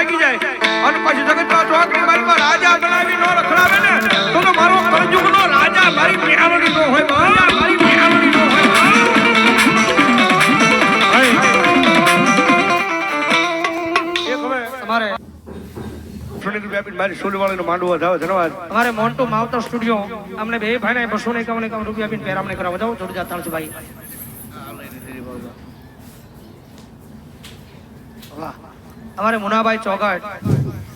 લાગી જાય અને પછી જગતના ચોકની માલમાં રાજા બનાવી નો રખડાવે ને તો મારો કળજુગનો રાજા મારી મેળવણી નો હોય મારી મેળવણી નો હોય તમારે મારી સોલવાળીનો માંડવો જાવ ધન્યવાદ અમારે મોન્ટુ માવતર સ્ટુડિયો અમને બે ભાઈને 251 રૂપિયા આપીને પેરામણી કરાવો જાવ જોરદાર તાળજી ભાઈ વાહ અમારે મુનાભાઈ ચોગાટ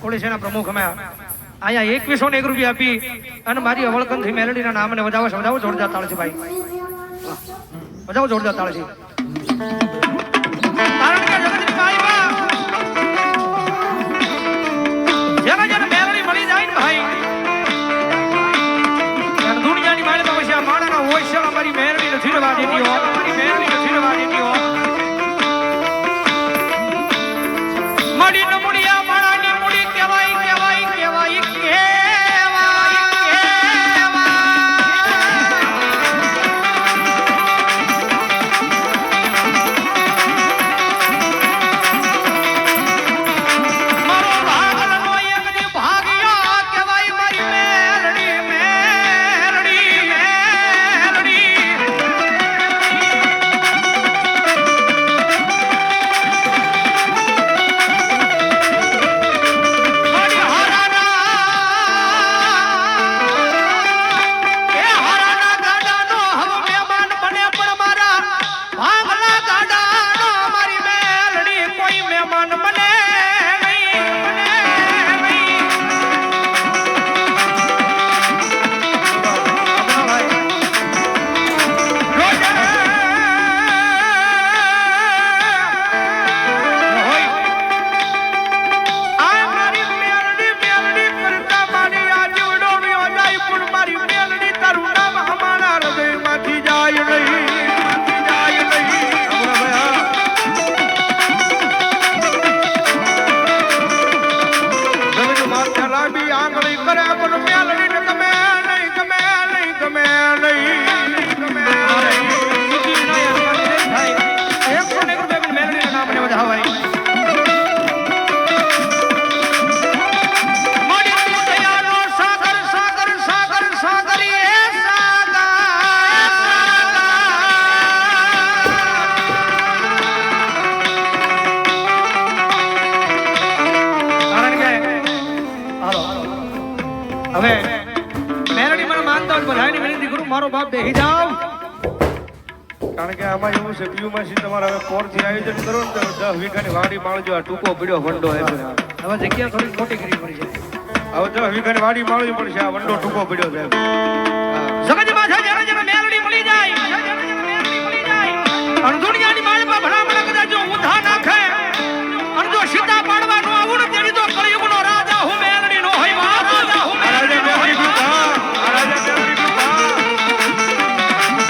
પોલીસના પ્રમુખ અમે અહીંયા 2101 રૂપિયા આપી અને મારી અવળકંથી મેલડીના નામને વધાવો સમજાવો જોરદાર તાળજી ભાઈ વધાવો જોરદાર તાળજી કારણ કે જગતની માઈમાં જેના જેને મેલડી મળી જાય ને ભાઈ દુનિયાની માળમાં પછી આ માણાના હોય છે અમારી મેલડી નથી રવા દેતી હો અમારી મેલડી નથી રવા દેતી હો મડી ન મુડિયા માણાની મુડી કહેવાય કહેવાય કહેવાય હવે મેલડી મને માનતા હોય બધાની વિનંતી કરું મારો બાપ બેહી જાવ કારણ કે આમાં એવું છે બીયુમાં તમારે હવે પોરથી આયોજન કરો ને તો 10 વીઘાની વાડી માળજો આ ટૂંકો પીડ્યો વંડો હવે જગ્યા થોડી મોટી કરી પડી છે હવે 10 વીઘાની વાડી માળવી પડશે આ વંડો ટૂંકો પીડ્યો છે જગતમાં જેને જેને મેલડી મળી જાય અને દુનિયા